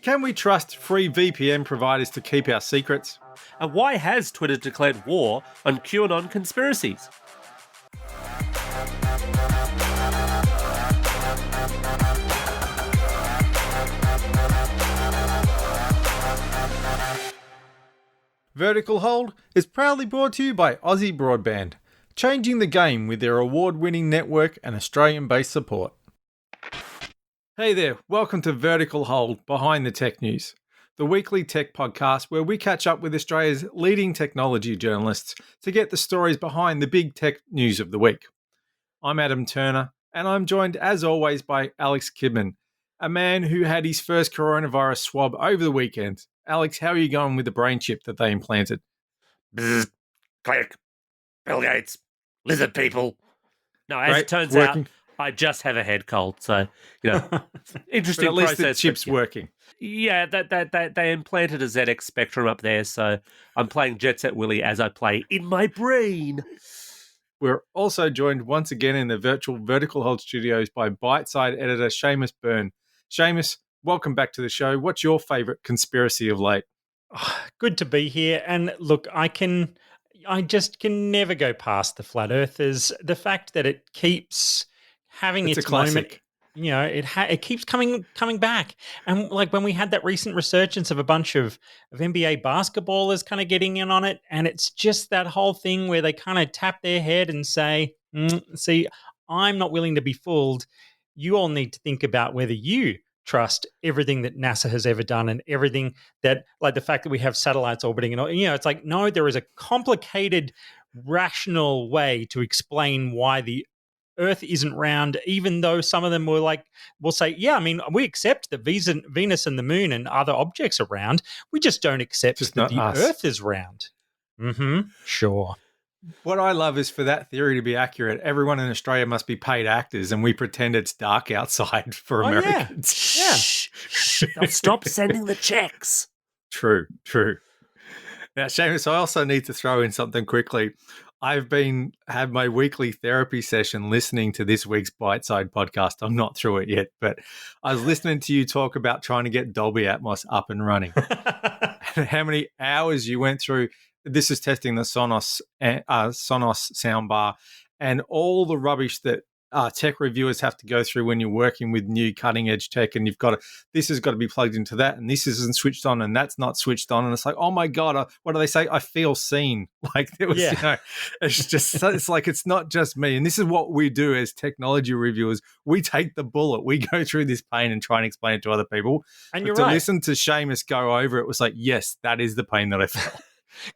Can we trust free VPN providers to keep our secrets? And why has Twitter declared war on QAnon conspiracies? Vertical Hold is proudly brought to you by Aussie Broadband, changing the game with their award-winning network and Australian-based support. Hey there, welcome to Vertical Hold, Behind the Tech News, the weekly tech podcast where we catch up with Australia's leading technology journalists to get the stories behind the big tech news of the week. I'm Adam Turner, and I'm joined as always by Alex Kidman, a man who had his first coronavirus swab over the weekend. Alex, how are you going with the brain chip that they implanted? Bzz, click. Bill Gates. Lizard people. No, as Great, it turns it's out, working. I just have a head cold. So, interesting But at least process. the chip's working. Yeah, they implanted a ZX Spectrum up there, so I'm playing Jet Set Willy as I play in my brain. We're also joined once again in the virtual Vertical Hold studios by Byteside editor Seamus Byrne. Seamus, welcome back to the show. What's your favourite conspiracy of late? Oh, good to be here. And look, I just can never go past the flat earthers. The fact that it keeps having It's a its moment, classic. it keeps coming back. And like when we had that recent resurgence of a bunch of NBA basketballers kind of getting in on it, and it's just that whole thing where they kind of tap their head and say, see, I'm not willing to be fooled. You all need to think about whether you trust everything that NASA has ever done and everything that, like the fact that we have satellites orbiting and all, it's like, no, there is a complicated, rational way to explain why the Earth isn't round, even though some of them will say, yeah, I mean, we accept that Venus and the moon and other objects are round. We just don't accept Just that not the us. Earth is round. Sure. What I love is for that theory to be accurate, everyone in Australia must be paid actors and we pretend it's dark outside for Americans. Yeah. Shh. They'll stop sending the checks. True. Now, Seamus, I also need to throw in something quickly. I've had my weekly therapy session listening to this week's Byteside podcast. I'm not through it yet, but I was listening to you talk about trying to get Dolby Atmos up and running. And how many hours you went through. This is testing the Sonos soundbar and all the rubbish that tech reviewers have to go through when you're working with new cutting edge tech, and this has got to be plugged into that, and this isn't switched on, and that's not switched on, and it's like, oh my god, what do they say? I feel seen. Like there was, it's like it's not just me, and this is what we do as technology reviewers. We take the bullet, we go through this pain and try and explain it to other people. And but you're to right. listen to Seamus go over it was like, yes, that is the pain that I felt.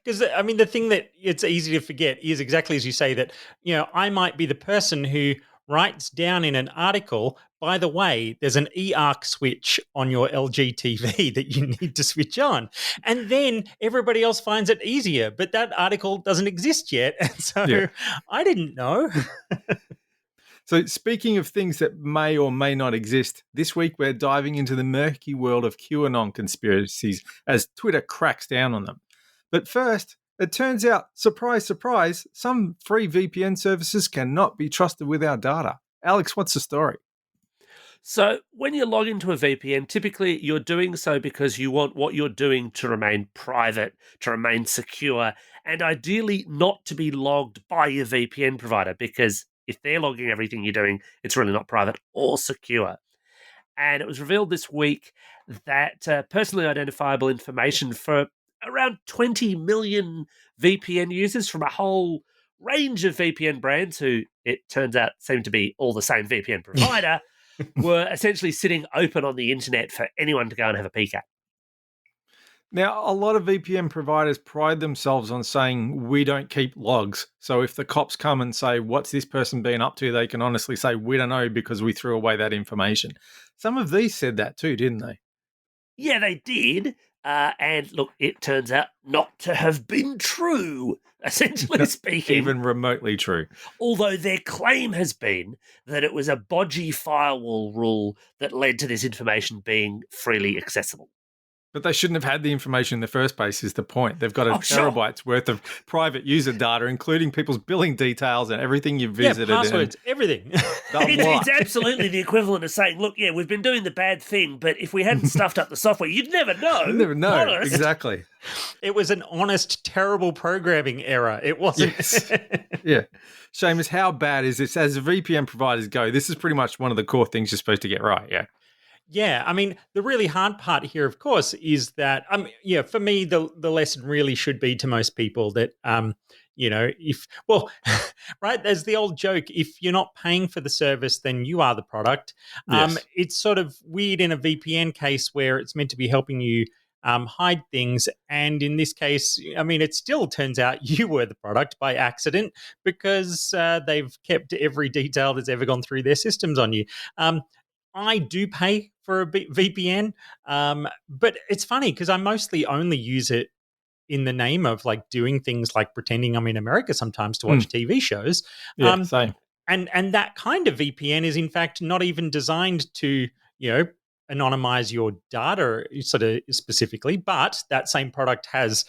Because, I mean, the thing that it's easy to forget is exactly as you say that, I might be the person who writes down in an article, by the way, there's an eARC switch on your LG TV that you need to switch on. And then everybody else finds it easier, but that article doesn't exist yet. And so I didn't know. So speaking of things that may or may not exist, this week we're diving into the murky world of QAnon conspiracies as Twitter cracks down on them. But first, it turns out, surprise, surprise, some free VPN services cannot be trusted with our data. Alex, what's the story? So when you log into a VPN, typically you're doing so because you want what you're doing to remain private, to remain secure, and ideally not to be logged by your VPN provider, because if they're logging everything you're doing, it's really not private or secure. And it was revealed this week that personally identifiable information for around 20 million VPN users from a whole range of VPN brands who, it turns out, seem to be all the same VPN provider, were essentially sitting open on the internet for anyone to go and have a peek at. Now, a lot of VPN providers pride themselves on saying we don't keep logs. So if the cops come and say, what's this person been up to? They can honestly say, we don't know because we threw away that information. Some of these said that too, didn't they? Yeah, they did. And look, it turns out not to have been true, essentially speaking. Even remotely true. Although their claim has been that it was a bodgy firewall rule that led to this information being freely accessible. But they shouldn't have had the information in the first place, is the point. They've got a terabyte's worth of private user data, including people's billing details and everything you've visited. Yeah, passwords, everything. It's absolutely the equivalent of saying, look, yeah, we've been doing the bad thing, but if we hadn't stuffed up the software, you'd never know. You'd never know. Honest. Exactly. It was an honest, terrible programming error. It wasn't. Yes. Yeah. Seamus, how bad is this? As VPN providers go, this is pretty much one of the core things you're supposed to get right, yeah? Yeah, I mean, the really hard part here, of course, is that, for me, the lesson really should be to most people that, right, there's the old joke, if you're not paying for the service, then you are the product. Yes. It's sort of weird in a VPN case where it's meant to be helping you hide things. And in this case, I mean, it still turns out you were the product by accident because they've kept every detail that's ever gone through their systems on you. I do pay for a VPN, but it's funny because I mostly only use it in the name of like doing things like pretending I'm in America sometimes to watch TV shows. Yeah, same. And that kind of VPN is in fact not even designed to, anonymize your data sort of specifically, but that same product has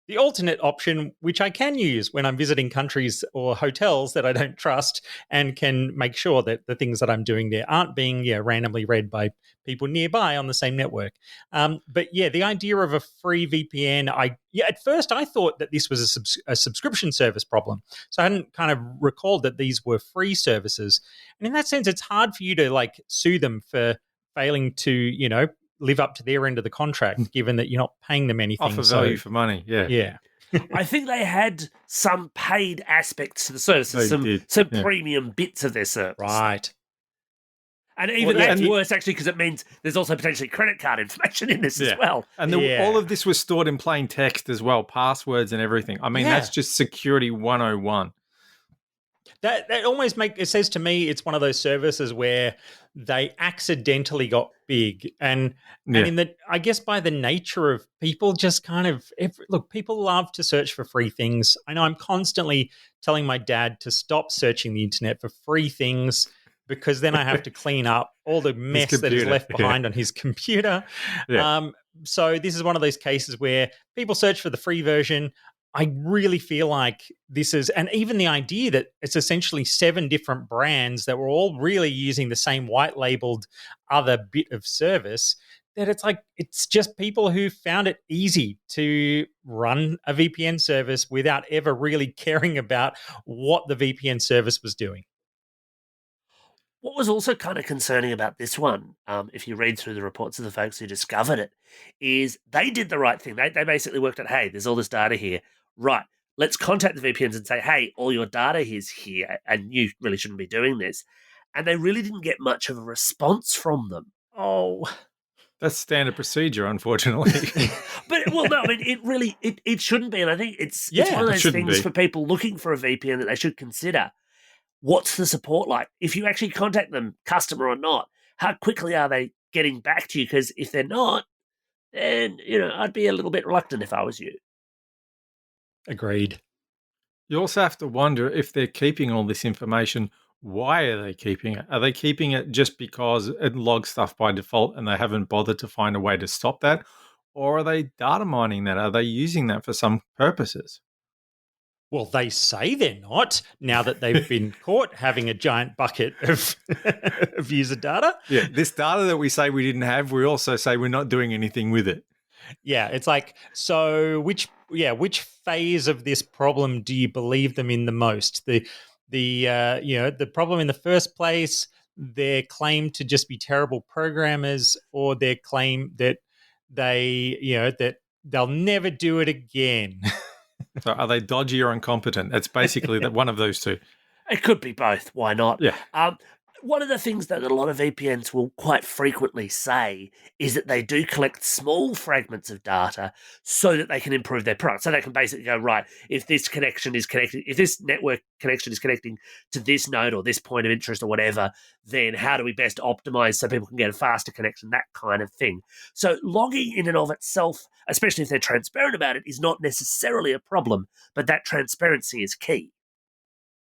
the alternate option, which I can use when I'm visiting countries or hotels that I don't trust and can make sure that the things that I'm doing there aren't being randomly read by people nearby on the same network. But yeah, the idea of a free VPN, at first I thought that this was a subscription service problem. So I hadn't kind of recalled that these were free services. And in that sense, it's hard for you to like sue them for failing to, live up to their end of the contract, given that you're not paying them anything. Offer value for money, yeah. Yeah. I think they had some paid aspects to the services, some premium bits of their service. Right. And even that's worse, actually, because it means there's also potentially credit card information in this as well. And all of this was stored in plain text as well, passwords and everything. I mean, that's just security 101. That almost it says to me it's one of those services where they accidentally got big, and I guess by the nature of people just kind of look, people love to search for free things. I know I'm constantly telling my dad to stop searching the internet for free things because then I have to clean up all the mess that is left behind on his computer. Yeah. So this is one of those cases where people search for the free version. I really feel like this is, and even the idea that it's essentially 7 different brands that were all really using the same white labeled other bit of service, that it's just people who found it easy to run a VPN service without ever really caring about what the VPN service was doing. What was also kind of concerning about this one, if you read through the reports of the folks who discovered it, is they did the right thing. They basically worked out, hey, there's all this data here. Right, let's contact the VPNs and say, hey, all your data is here and you really shouldn't be doing this. And they really didn't get much of a response from them. Oh, that's standard procedure, unfortunately. But, well, no, I mean, it shouldn't be. And I think it's one of those things for people looking for a VPN that they should consider. What's the support like? If you actually contact them, customer or not, how quickly are they getting back to you? Because if they're not, then, I'd be a little bit reluctant if I was you. Agreed. You also have to wonder if they're keeping all this information. Why are they keeping it? Are they keeping it just because it logs stuff by default and they haven't bothered to find a way to stop that? Or are they data mining that? Are they using that for some purposes? Well, they say they're not, now that they've been caught having a giant bucket of user data. Yeah, this data that we say we didn't have, we also say we're not doing anything with it. Yeah, it's like, so which phase of this problem do you believe them in the most? The problem in the first place, their claim to just be terrible programmers, or their claim that that they'll never do it again. So are they dodgy or incompetent? That's basically one of those two. It could be both. Why not? Yeah. One of the things that a lot of VPNs will quite frequently say is that they do collect small fragments of data so that they can improve their product. So they can basically go, right, if this network connection is connecting to this node or this point of interest or whatever, then how do we best optimize so people can get a faster connection, that kind of thing. So logging in and of itself, especially if they're transparent about it, is not necessarily a problem, but that transparency is key.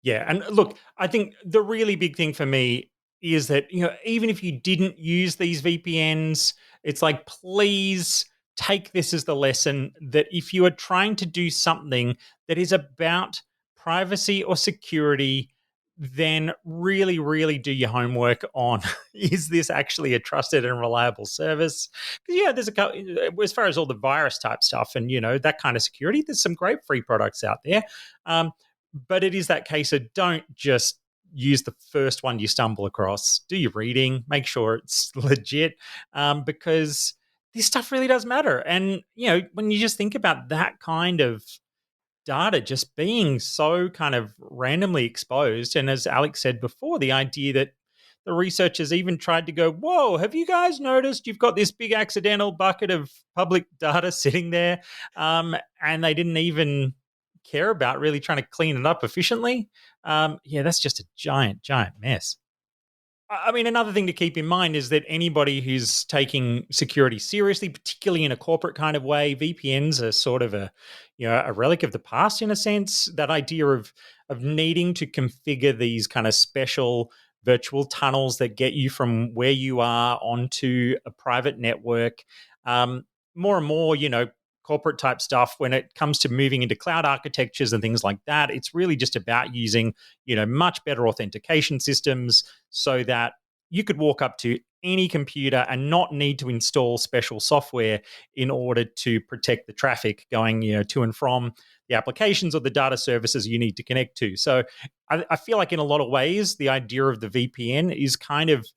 Yeah, and look, I think the really big thing for me is that, even if you didn't use these VPNs, it's like, please take this as the lesson that if you are trying to do something that is about privacy or security, then really, really do your homework on is this actually a trusted and reliable service? Because there's as far as all the virus type stuff and that kind of security, there's some great free products out there, but it is that case of don't just use the first one you stumble across. Do your reading, make sure it's legit, because this stuff really does matter. And when you just think about that kind of data just being so kind of randomly exposed. And as Alex said before, the idea that the researchers even tried to go, whoa, have you guys noticed you've got this big accidental bucket of public data sitting there? And they didn't even care about really trying to clean it up efficiently. That's just a giant, giant mess. I mean, another thing to keep in mind is that anybody who's taking security seriously, particularly in a corporate kind of way, VPNs are sort of a relic of the past in a sense. That idea of needing to configure these kind of special virtual tunnels that get you from where you are onto a private network. More and more, corporate type stuff, when it comes to moving into cloud architectures and things like that, it's really just about using, much better authentication systems so that you could walk up to any computer and not need to install special software in order to protect the traffic going, to and from the applications or the data services you need to connect to. So I feel like in a lot of ways, the idea of the VPN is kind of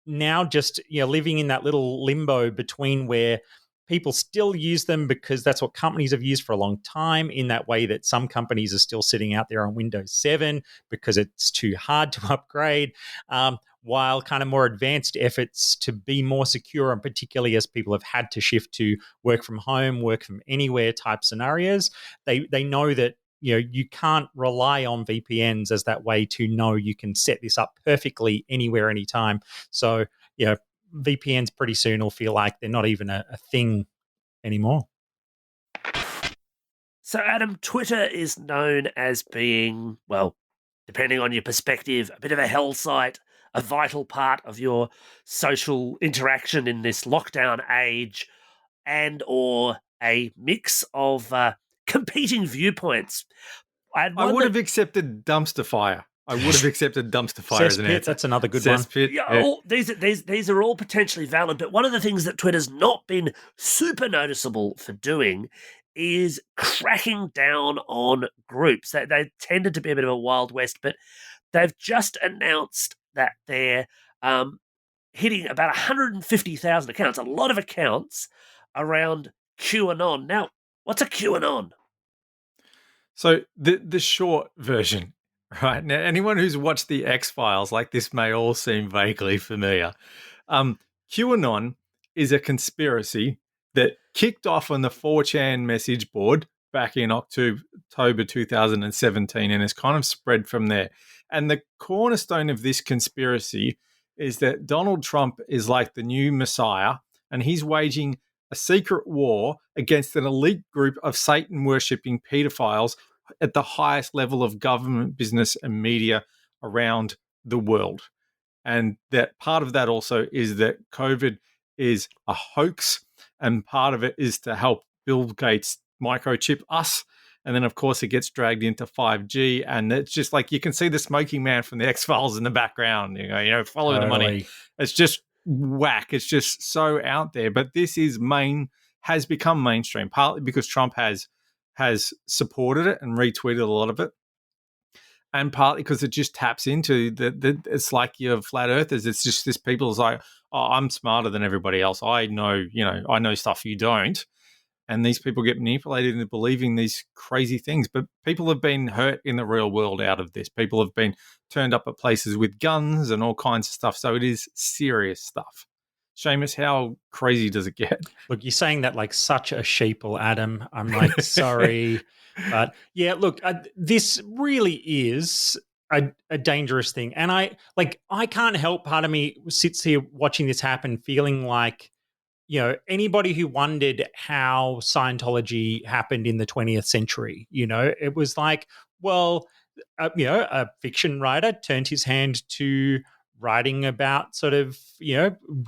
now just, living in that little limbo between where people still use them because that's what companies have used for a long time, in that way that some companies are still sitting out there on Windows 7 because it's too hard to upgrade, while kind of more advanced efforts to be more secure, and particularly as people have had to shift to work from home, work from anywhere type scenarios, they know that you can't rely on VPNs as that way to know you can set this up perfectly anywhere, anytime. So, VPNs pretty soon will feel like they're not even a thing anymore. So, Adam, Twitter is known as being, well, depending on your perspective, a bit of a hell site, a vital part of your social interaction in this lockdown age, and or a mix of competing viewpoints. I would have accepted dumpster fire. I would have accepted dumpster fire as an answer. That's another good one. Yeah. These are all potentially valid, but one of the things that Twitter's not been super noticeable for doing is cracking down on groups. They tended to be a bit of a Wild West, but they've just announced that they're hitting about 150,000 accounts, a lot of accounts around QAnon. Now, what's a QAnon? So the short version, right? Now, anyone who's watched the X-Files, like this may all seem vaguely familiar. QAnon is a conspiracy that kicked off on the 4chan message board back in October 2017 and has kind of spread from there. And the cornerstone of this conspiracy is that Donald Trump is like the new messiah, and he's waging a secret war against an elite group of Satan-worshipping pedophiles at the highest level of government, business, and media around the world. And that part of that also is that COVID is a hoax, and part of it is to help Bill Gates microchip us. And then, of course, it gets dragged into 5G, and it's just like you can see the smoking man from the X-Files in the background. Follow the money. It's just whack. It's just so out there. But this has become mainstream, partly because Trump has supported it and retweeted a lot of it, and partly because it just taps into it's like your flat earthers. It's just this people's like, oh, I'm smarter than everybody else. I know stuff you don't. And these people get manipulated into believing these crazy things. But people have been hurt in the real world out of this. People have been turned up at places with guns and all kinds of stuff. So it is serious stuff. Seamus, how crazy does it get? Look, you're saying that like such a sheeple, Adam. I'm like, sorry. But yeah, look, this really is a dangerous thing. And I can't help, part of me sits here watching this happen feeling like, anybody who wondered how Scientology happened in the 20th century, it was like, well, a fiction writer turned his hand to writing about sort of,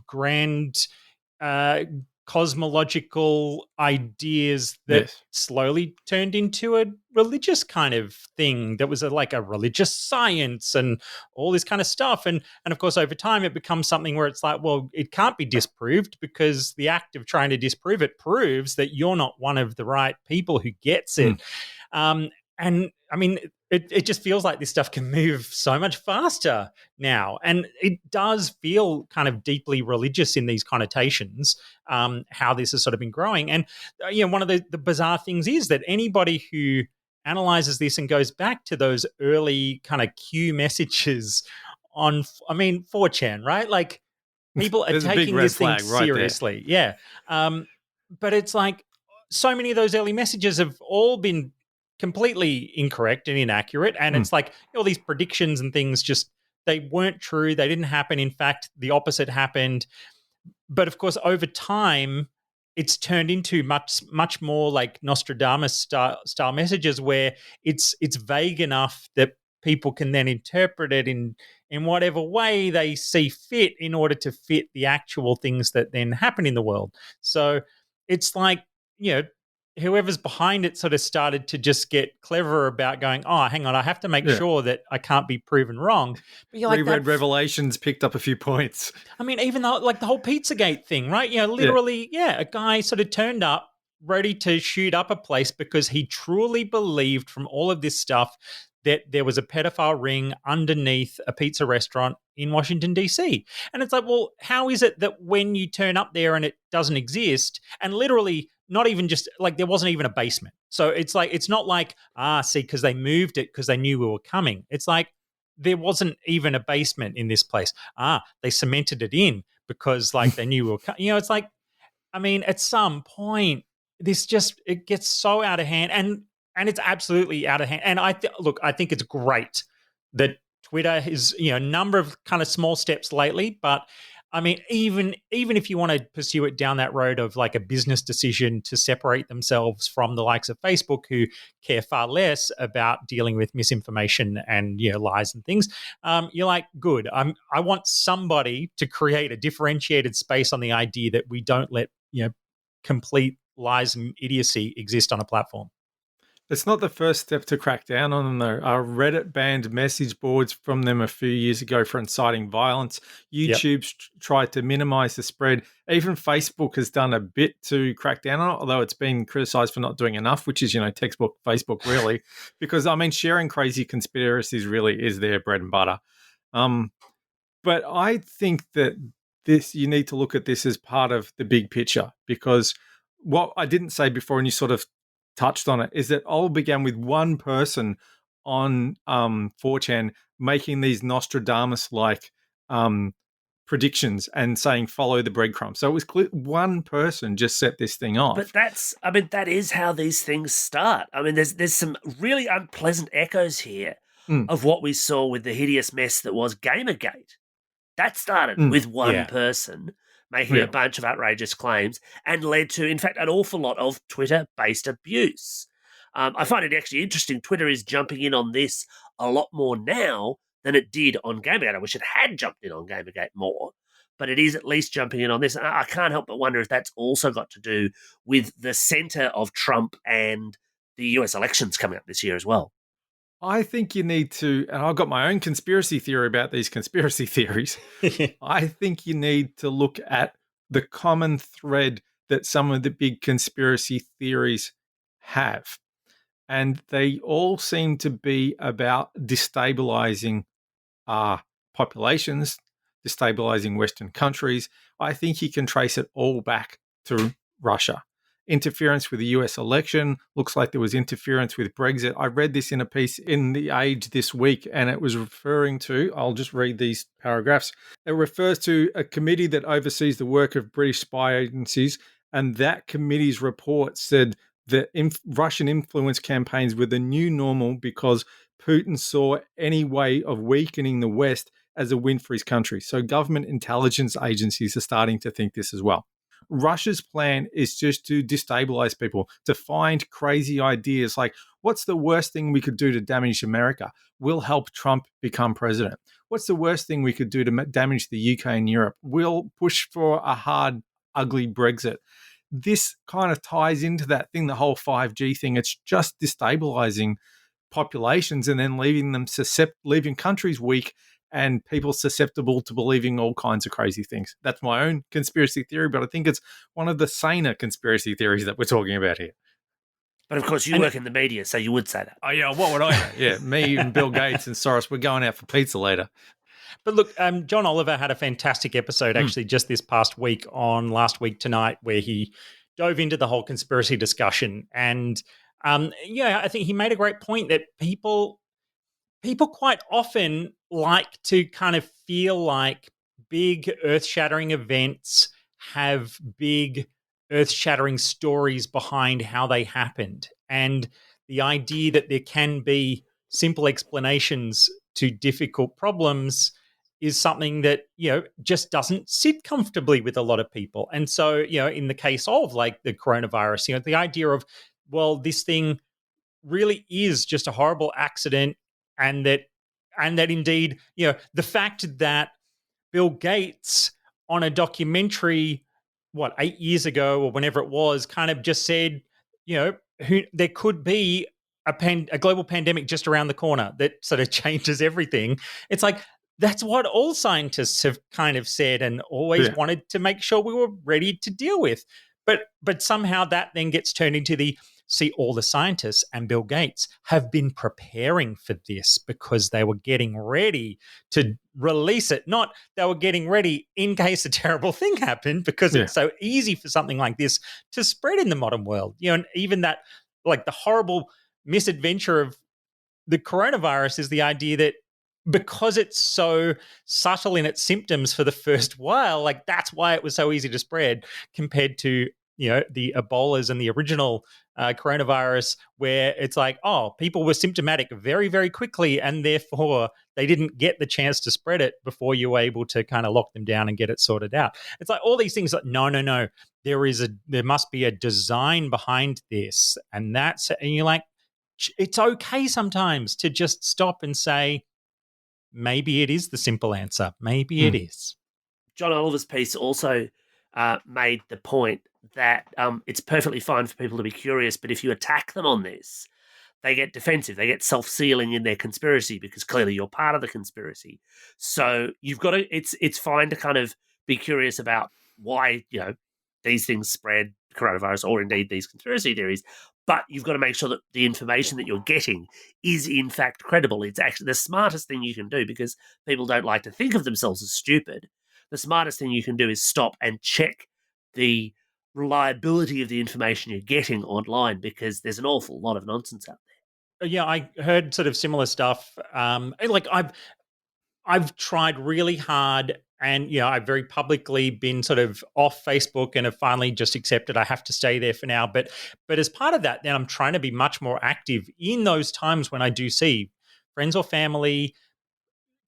grand cosmological ideas that Yes. slowly turned into a religious kind of thing that was like a religious science and all this kind of stuff. And of course, over time, it becomes something where it's like, well, it can't be disproved because the act of trying to disprove it proves that you're not one of the right people who gets it. And I mean, it just feels like this stuff can move so much faster now. And it does feel kind of deeply religious in these connotations, how this has sort of been growing. And, one of the bizarre things is that anybody who analyzes this and goes back to those early kind of Q messages on, 4chan, right? Like people are There's a big taking red this thing flag right there. seriously. Yeah. But it's like so many of those early messages have all been completely incorrect and inaccurate. And it's like all these predictions and things they weren't true. They didn't happen. In fact, the opposite happened. But of course, over time, it's turned into much more like Nostradamus style messages where it's vague enough that people can then interpret it in whatever way they see fit in order to fit the actual things that then happen in the world. So it's like, whoever's behind it sort of started to just get clever about going, oh, hang on, I have to make sure that I can't be proven wrong. But you're like, Reread Revelations picked up a few points. I mean, even though, like the whole Pizzagate thing, right? Literally, a guy sort of turned up ready to shoot up a place because he truly believed from all of this stuff that there was a pedophile ring underneath a pizza restaurant in Washington, D.C. And it's like, well, how is it that when you turn up there and it doesn't exist, and literally not even just like there wasn't even a basement. So it's like, it's not like, see, because they moved it because they knew we were coming. It's like, there wasn't even a basement in this place. They cemented it in because like they knew we were coming. It's like, I mean, at some point, it gets so out of hand, and it's absolutely out of hand. And I think it's great that Twitter is, a number of kind of small steps lately, but I mean, even if you want to pursue it down that road of like a business decision to separate themselves from the likes of Facebook, who care far less about dealing with misinformation and lies and things, you're like, good. I want somebody to create a differentiated space on the idea that we don't let complete lies and idiocy exist on a platform. It's not the first step to crack down on them, though. Reddit banned message boards from them a few years ago for inciting violence. YouTube's tried to minimize the spread. Even Facebook has done a bit to crack down on it, although it's been criticized for not doing enough, which is, textbook Facebook, really. Because, sharing crazy conspiracies really is their bread and butter. But I think that you need to look at this as part of the big picture, because what I didn't say before, and you sort of touched on it, is that all began with one person on 4chan making these Nostradamus-like predictions and saying, follow the breadcrumbs. So it was clear one person just set this thing off. But that is how these things start. I mean, there's some really unpleasant echoes here of what we saw with the hideous mess that was Gamergate. That started with one person making a bunch of outrageous claims and led to, in fact, an awful lot of Twitter-based abuse. I find it actually interesting. Twitter is jumping in on this a lot more now than it did on Gamergate. I wish it had jumped in on Gamergate more, but it is at least jumping in on this. And I can't help but wonder if that's also got to do with the center of Trump and the US elections coming up this year as well. I think you need to, and I've got my own conspiracy theory about these conspiracy theories. I think you need to look at the common thread that some of the big conspiracy theories have. And they all seem to be about destabilizing populations, destabilizing Western countries. I think you can trace it all back to Russia. Interference with the US election. Looks like there was interference with Brexit. I read this in a piece in The Age this week, and it was referring to, I'll just read these paragraphs. It refers to a committee that oversees the work of British spy agencies, and that committee's report said that Russian influence campaigns were the new normal because Putin saw any way of weakening the West as a win for his country. So government intelligence agencies are starting to think this as well. Russia's plan is just to destabilize people, to find crazy ideas like, what's the worst thing we could do to damage America? We'll help Trump become president. What's the worst thing we could do to damage the UK and Europe? We'll push for a hard, ugly Brexit. this kind of ties into that thing, the whole 5G thing. It's just destabilizing populations and then leaving countries weak and people susceptible to believing all kinds of crazy things. That's my own conspiracy theory, but I think it's one of the saner conspiracy theories that we're talking about here. But of course, you work in the media, so you would say that. Oh, yeah, what would I know? Yeah, me and Bill Gates and Soros, we're going out for pizza later. But look, John Oliver had a fantastic episode actually just this past week on Last Week Tonight, where he dove into the whole conspiracy discussion. And I think he made a great point that people quite often like to kind of feel like big earth-shattering events have big earth-shattering stories behind how they happened. And the idea that there can be simple explanations to difficult problems is something that, just doesn't sit comfortably with a lot of people. And so, in the case of like the coronavirus, the idea of, well, this thing really is just a horrible accident, and that indeed, the fact that Bill Gates on a documentary, 8 years ago or whenever it was, kind of just said, there could be a global pandemic just around the corner that sort of changes everything. It's like, that's what all scientists have kind of said and always wanted to make sure we were ready to deal with. But somehow that then gets turned into all the scientists and Bill Gates have been preparing for this because they were getting ready to release it. Not they were getting ready in case a terrible thing happened, because it's so easy for something like this to spread in the modern world. And even that, like, the horrible misadventure of the coronavirus is the idea that because it's so subtle in its symptoms for the first while, like, that's why it was so easy to spread compared to, the Ebolas and the original coronavirus, where it's like, people were symptomatic very, very quickly, and therefore they didn't get the chance to spread it before you were able to kind of lock them down and get it sorted out. It's like all these things like, no, there must be a design behind this. And you're like, it's okay sometimes to just stop and say, maybe it is the simple answer. Maybe it is. John Oliver's piece also made the point that it's perfectly fine for people to be curious, but if you attack them on this, they get defensive. They get self-sealing in their conspiracy because clearly you're part of the conspiracy. So you've got to. It's fine to kind of be curious about why these things spread, coronavirus, or indeed these conspiracy theories. But you've got to make sure that the information that you're getting is in fact credible. It's actually the smartest thing you can do, because people don't like to think of themselves as stupid. The smartest thing you can do is stop and check the reliability of the information you're getting online, because there's an awful lot of nonsense out there. Yeah, I heard sort of similar stuff. Like I've tried really hard, and I've very publicly been sort of off Facebook and have finally just accepted I have to stay there for now. But as part of that, then I'm trying to be much more active in those times when I do see friends or family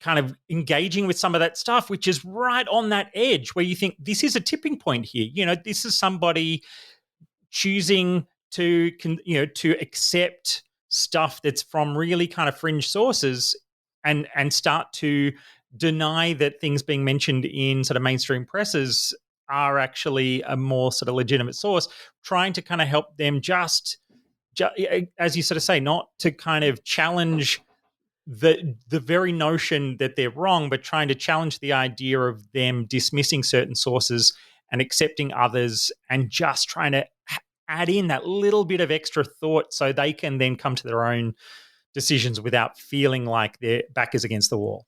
kind of engaging with some of that stuff, which is right on that edge where you think this is a tipping point here. This is somebody choosing to accept stuff that's from really kind of fringe sources and start to deny that things being mentioned in sort of mainstream presses are actually a more sort of legitimate source, trying to kind of help them just as you sort of say, not to kind of challenge the very notion that they're wrong, but trying to challenge the idea of them dismissing certain sources and accepting others, and just trying to add in that little bit of extra thought so they can then come to their own decisions without feeling like their back is against the wall.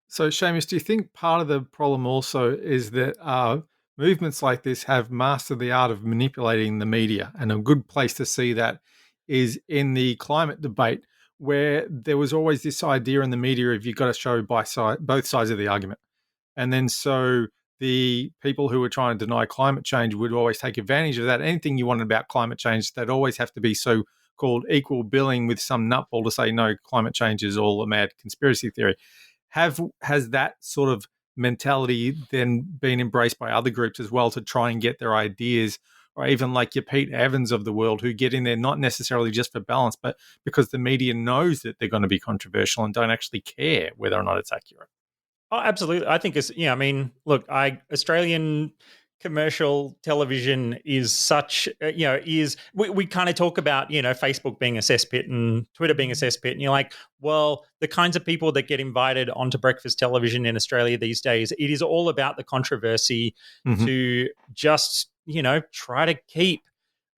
So, Seamus, do you think part of the problem also is that movements like this have mastered the art of manipulating the media? And a good place to see that is in the climate debate, where there was always this idea in the media of you've got to show both sides of the argument. And then so the people who were trying to deny climate change would always take advantage of that. Anything you wanted about climate change, they'd always have to be so-called equal billing with some nutball to say, no, climate change is all a mad conspiracy theory. Has that sort of mentality then been embraced by other groups as well to try and get their ideas, or even like your Pete Evans of the world, who get in there not necessarily just for balance, but because the media knows that they're going to be controversial and don't actually care whether or not it's accurate? Oh, absolutely. I think it's, look, Australian commercial television is such, we kind of talk about, Facebook being a cesspit and Twitter being a cesspit. And you're like, well, the kinds of people that get invited onto breakfast television in Australia these days, it is all about the controversy to just, try to keep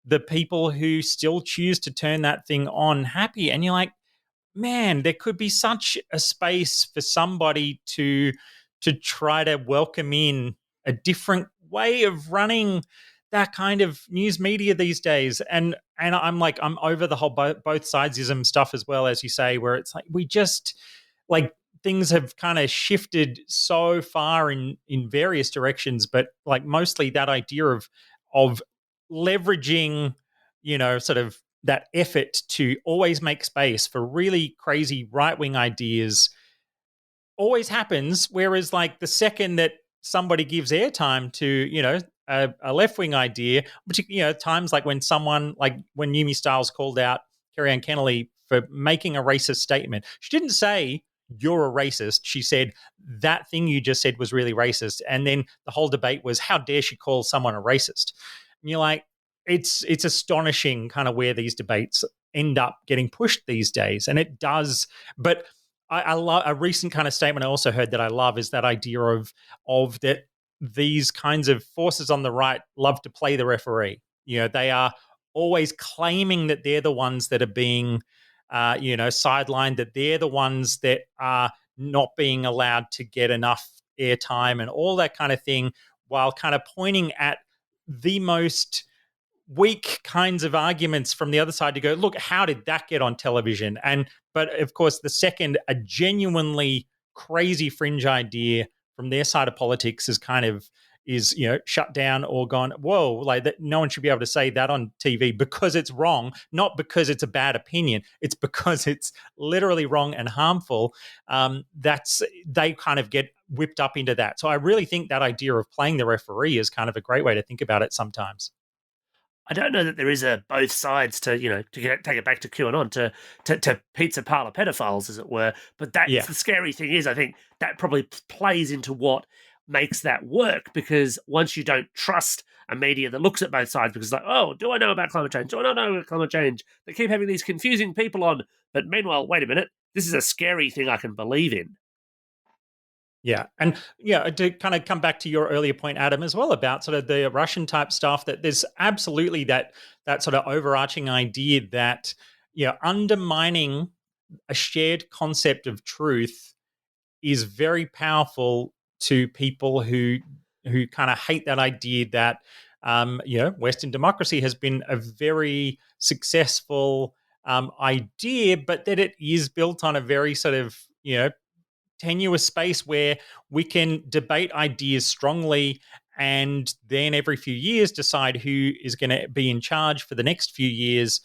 the people who still choose to turn that thing on happy. And you're like, man, there could be such a space for somebody to try to welcome in a different way of running that kind of news media these days. And I'm like, I'm over the whole both sidesism stuff as well, as you say, where it's like we just like things have kind of shifted so far in various directions, but like mostly that idea of leveraging, sort of that effort to always make space for really crazy right-wing ideas always happens. Whereas like the second that somebody gives airtime to, a left-wing idea, particularly, times like when someone, like when Yumi Styles called out Kerry-Ann Kennelly for making a racist statement. She didn't say, you're a racist. She said, that thing you just said was really racist. And then the whole debate was, how dare she call someone a racist? And you're like, it's astonishing kind of where these debates end up getting pushed these days. And it does, but I love a recent kind of statement I also heard that I love is that idea of that these kinds of forces on the right love to play the referee. They are always claiming that they're the ones that are being, sidelined, that they're the ones that are not being allowed to get enough airtime and all that kind of thing, while kind of pointing at the most weak kinds of arguments from the other side to go, look, how did that get on television? But of course, the second, a genuinely crazy fringe idea from their side of politics is shut down or gone, whoa, like that, no one should be able to say that on TV because it's wrong, not because it's a bad opinion. It's because it's literally wrong and harmful. They kind of get whipped up into that. So I really think that idea of playing the referee is kind of a great way to think about it sometimes. I don't know that there is a both sides to, take it back to QAnon, to pizza parlor pedophiles, as it were. But that's the scary thing is, I think that probably plays into what makes that work, because once you don't trust a media that looks at both sides, because like, oh, do I know about climate change? Do I not know about climate change? They keep having these confusing people on. But meanwhile, wait a minute, this is a scary thing I can believe in. Yeah. And to kind of come back to your earlier point, Adam, as well, about sort of the Russian type stuff, that there's absolutely that sort of overarching idea that, undermining a shared concept of truth is very powerful to people who kind of hate that idea that, Western democracy has been a very successful idea, but that it is built on a very sort of, tenuous space where we can debate ideas strongly and then every few years decide who is going to be in charge for the next few years,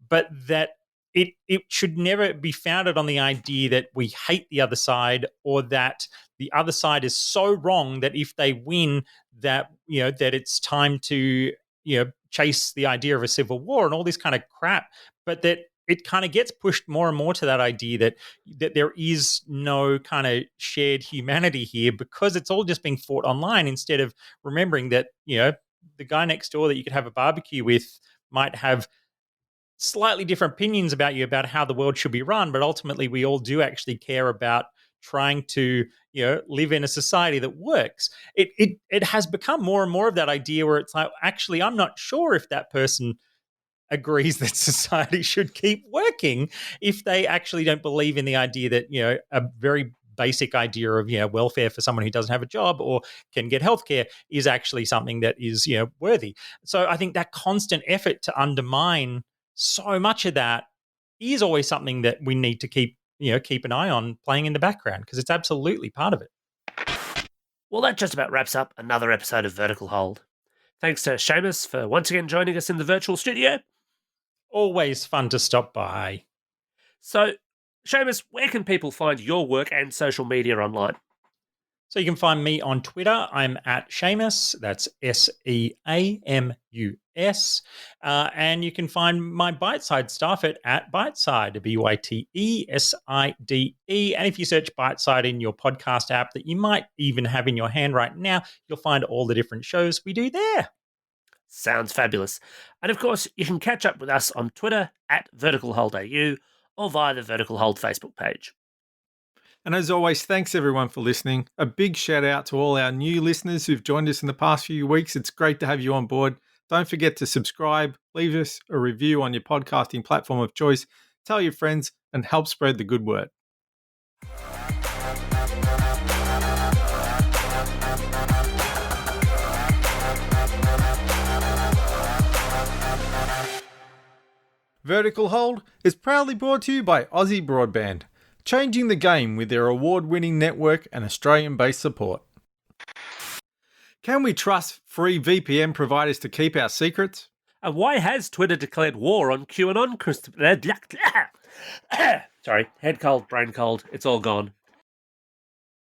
but that it should never be founded on the idea that we hate the other side, or that the other side is so wrong that if they win, that that it's time to chase the idea of a civil war and all this kind of crap. But that it kind of gets pushed more and more to that idea that there is no kind of shared humanity here, because it's all just being fought online, instead of remembering that, the guy next door that you could have a barbecue with might have slightly different opinions about you about how the world should be run. But ultimately, we all do actually care about trying to, live in a society that works. It has become more and more of that idea where it's like, actually, I'm not sure if that person agrees that society should keep working if they actually don't believe in the idea that, a very basic idea of, welfare for someone who doesn't have a job or can get healthcare is actually something that is, worthy. So I think that constant effort to undermine so much of that is always something that we need to keep an eye on playing in the background, because it's absolutely part of it. Well, that just about wraps up another episode of Vertical Hold. Thanks to Seamus for once again joining us in the virtual studio. Always fun to stop by. So, Seamus, where can people find your work and social media online? So you can find me on Twitter. I'm at Seamus. That's SEAMUS. And you can find my Biteside stuff at Biteside, BYTESIDE. And if you search Biteside in your podcast app that you might even have in your hand right now, you'll find all the different shows we do there. Sounds fabulous. And of course, you can catch up with us on Twitter at VerticalHoldAU or via the Vertical Hold Facebook page. And as always, thanks everyone for listening. A big shout out to all our new listeners who've joined us in the past few weeks. It's great to have you on board. Don't forget to subscribe, leave us a review on your podcasting platform of choice, tell your friends, and help spread the good word. Vertical Hold is proudly brought to you by Aussie Broadband, changing the game with their award-winning network and Australian-based support. Can we trust free VPN providers to keep our secrets? And why has Twitter declared war on QAnon? Sorry, head cold, brain cold, it's all gone.